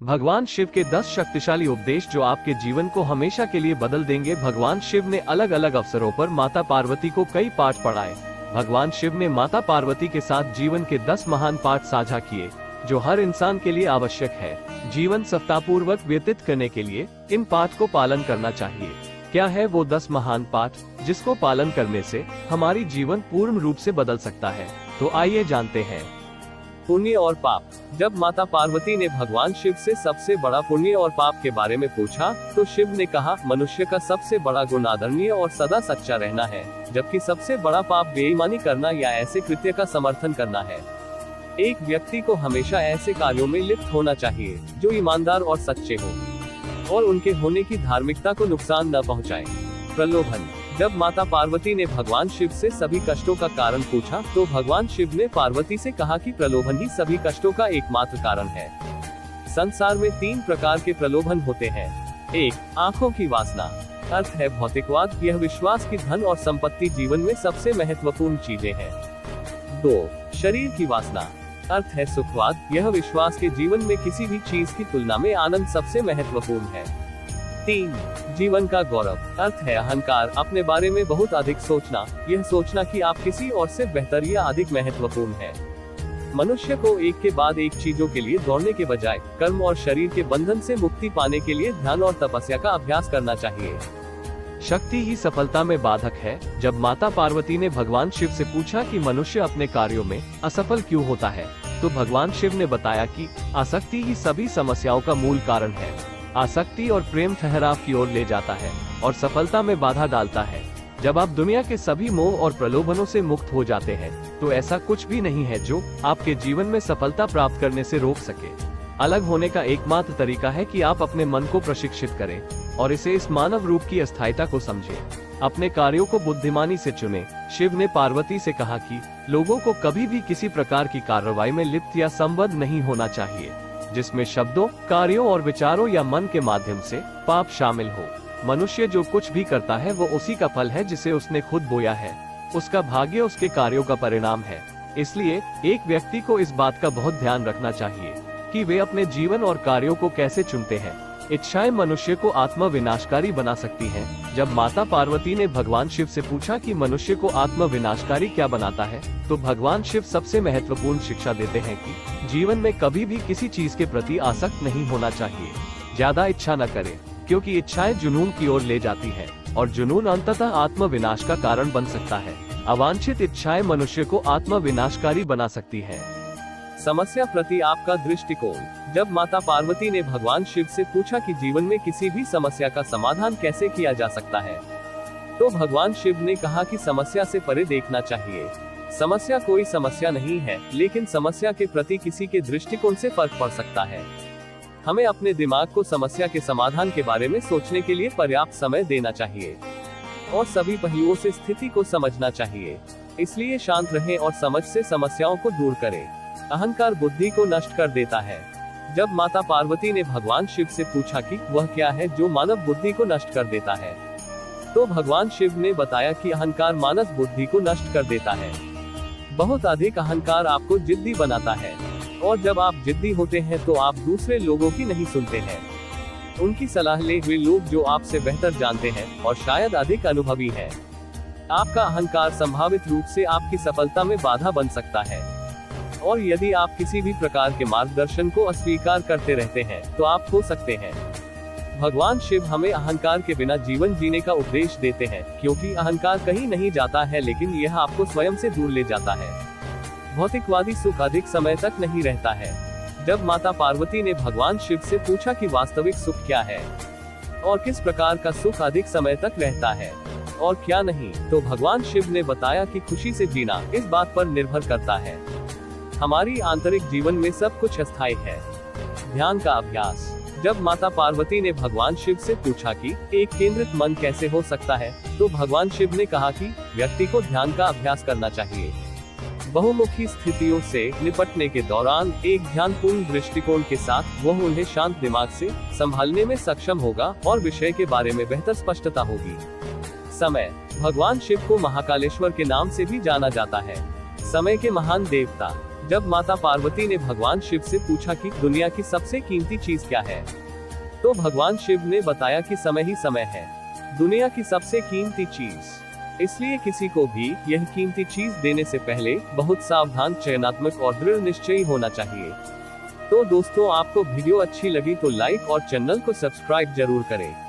भगवान शिव के 10 शक्तिशाली उपदेश जो आपके जीवन को हमेशा के लिए बदल देंगे। भगवान शिव ने अलग अलग अवसरों पर माता पार्वती को कई पाठ पढ़ाए। भगवान शिव ने माता पार्वती के साथ जीवन के 10 महान पाठ साझा किए जो हर इंसान के लिए आवश्यक है। जीवन सफलतापूर्वक व्यतीत करने के लिए इन पाठ को पालन करना चाहिए। क्या है वो 10 महान पाठ जिसको पालन करने से हमारी जीवन पूर्ण रूप से बदल सकता है? तो आइए जानते हैं। पुण्य और पाप। जब माता पार्वती ने भगवान शिव से सबसे बड़ा पुण्य और पाप के बारे में पूछा तो शिव ने कहा, मनुष्य का सबसे बड़ा गुण आदरणीय और सदा सच्चा रहना है, जबकि सबसे बड़ा पाप बेईमानी करना या ऐसे कृत्य का समर्थन करना है। एक व्यक्ति को हमेशा ऐसे कार्यों में लिप्त होना चाहिए जो ईमानदार और सच्चे हो और उनके होने की धार्मिकता को नुकसान न पहुंचाए। प्रलोभन। जब माता पार्वती ने भगवान शिव से सभी कष्टों का कारण पूछा तो भगवान शिव ने पार्वती से कहा कि प्रलोभन ही सभी कष्टों का एकमात्र कारण है। संसार में 3 प्रकार के प्रलोभन होते हैं। 1. आंखों की वासना। अर्थ है भौतिकवाद, यह विश्वास की धन और संपत्ति जीवन में सबसे महत्वपूर्ण चीजें हैं। 2. शरीर की वासना। अर्थ है सुखवाद, यह विश्वास के जीवन में किसी भी चीज की तुलना में आनंद सबसे महत्वपूर्ण है। 3. जीवन का गौरव। अर्थ है अहंकार, अपने बारे में बहुत अधिक सोचना, यह सोचना कि आप किसी और से बेहतर या अधिक महत्वपूर्ण है। मनुष्य को एक के बाद एक चीजों के लिए दौड़ने के बजाय कर्म और शरीर के बंधन से मुक्ति पाने के लिए ध्यान और तपस्या का अभ्यास करना चाहिए। शक्ति ही सफलता में बाधक है। जब माता पार्वती ने भगवान शिव से पूछा कि मनुष्य अपने कार्यों में असफल क्यों होता है, तो भगवान शिव ने बताया कि आसक्ति ही सभी समस्याओं का मूल कारण है। आसक्ति और प्रेम ठहराव की ओर ले जाता है और सफलता में बाधा डालता है। जब आप दुनिया के सभी मोह और प्रलोभनों से मुक्त हो जाते हैं तो ऐसा कुछ भी नहीं है जो आपके जीवन में सफलता प्राप्त करने से रोक सके। अलग होने का एकमात्र तरीका है कि आप अपने मन को प्रशिक्षित करें और इसे इस मानव रूप की अस्थायीता को समझें। अपने कार्यों को बुद्धिमानी से चुनें। शिव ने पार्वती से कहा कि लोगों को कभी भी किसी प्रकार की कार्रवाई में लिप्त या संबद्ध नहीं होना चाहिए जिसमें शब्दों, कार्यों और विचारों या मन के माध्यम से पाप शामिल हो। मनुष्य जो कुछ भी करता है वो उसी का फल है जिसे उसने खुद बोया है। उसका भाग्य उसके कार्यों का परिणाम है। इसलिए एक व्यक्ति को इस बात का बहुत ध्यान रखना चाहिए कि वे अपने जीवन और कार्यों को कैसे चुनते हैं। इच्छाएं मनुष्य को आत्म विनाशकारी बना सकती हैं। जब माता पार्वती ने भगवान शिव से पूछा कि मनुष्य को आत्म विनाशकारी क्या बनाता है, तो भगवान शिव सबसे महत्वपूर्ण शिक्षा देते हैं कि जीवन में कभी भी किसी चीज के प्रति आसक्त नहीं होना चाहिए। ज्यादा इच्छा न करें, क्योंकि इच्छाएं जुनून की ओर ले जाती है और जुनून अंततः आत्म विनाश का कारण बन सकता है। अवांछित इच्छाएं मनुष्य को आत्म विनाशकारी बना सकती है। समस्या प्रति आपका दृष्टिकोण। जब माता पार्वती ने भगवान शिव से पूछा कि जीवन में किसी भी समस्या का समाधान कैसे किया जा सकता है, तो भगवान शिव ने कहा कि समस्या से परे देखना चाहिए। समस्या कोई समस्या नहीं है, लेकिन समस्या के प्रति किसी के दृष्टिकोण से फर्क पड़ सकता है। हमें अपने दिमाग को समस्या के समाधान के बारे में सोचने के लिए पर्याप्त समय देना चाहिए और सभी पहलुओं से स्थिति को समझना चाहिए। इसलिए शांत रहें और समझ से समस्याओं को दूर करें। अहंकार बुद्धि को नष्ट कर देता है। जब माता पार्वती ने भगवान शिव से पूछा कि वह क्या है जो मानव बुद्धि को नष्ट कर देता है, तो भगवान शिव ने बताया कि अहंकार मानव बुद्धि को नष्ट कर देता है। बहुत अधिक अहंकार आपको जिद्दी बनाता है और जब आप जिद्दी होते हैं तो आप दूसरे लोगों की नहीं सुनते हैं। उनकी सलाह ले हुए लोग जो आपसे बेहतर जानते हैं और शायद अधिक अनुभवी हैं। आपका अहंकार संभावित रूप से आपकी सफलता में बाधा बन सकता है और यदि आप किसी भी प्रकार के मार्गदर्शन को अस्वीकार करते रहते हैं तो आप खो सकते हैं। भगवान शिव हमें अहंकार के बिना जीवन जीने का उपदेश देते हैं, क्योंकि अहंकार कहीं नहीं जाता है, लेकिन यह आपको स्वयं से दूर ले जाता है। भौतिकवादी सुख अधिक समय तक नहीं रहता है। जब माता पार्वती ने भगवान शिव से पूछा कि वास्तविक सुख क्या है और किस प्रकार का सुख अधिक समय तक रहता है और क्या नहीं, तो भगवान शिव ने बताया कि खुशी से जीना इस बात पर निर्भर करता है। हमारी आंतरिक जीवन में सब कुछ अस्थायी है। ध्यान का अभ्यास। जब माता पार्वती ने भगवान शिव से पूछा कि एक केंद्रित मन कैसे हो सकता है, तो भगवान शिव ने कहा कि व्यक्ति को ध्यान का अभ्यास करना चाहिए। बहुमुखी स्थितियों से निपटने के दौरान एक ध्यानपूर्ण दृष्टिकोण के साथ वह उन्हें शांत दिमाग से संभालने में सक्षम होगा और विषय के बारे में बेहतर स्पष्टता होगी। समय। भगवान शिव को महाकालेश्वर के नाम से भी जाना जाता है। समय के महान देवता। जब माता पार्वती ने भगवान शिव से पूछा कि दुनिया की सबसे कीमती चीज क्या है, तो भगवान शिव ने बताया कि समय ही समय है दुनिया की सबसे कीमती चीज। इसलिए किसी को भी यह कीमती चीज देने से पहले बहुत सावधान, चयनात्मक और दृढ़ निश्चयी होना चाहिए। तो दोस्तों, आपको वीडियो अच्छी लगी तो लाइक और चैनल को सब्सक्राइब जरूर करें।